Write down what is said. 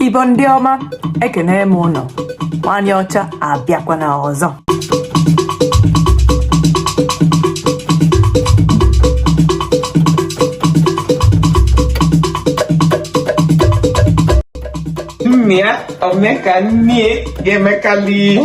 Igbo ndị ọma, ekene m ụnụ. Nwanyị ọcha abịakwana ọzọ. Mia, omeka nie, gemekali.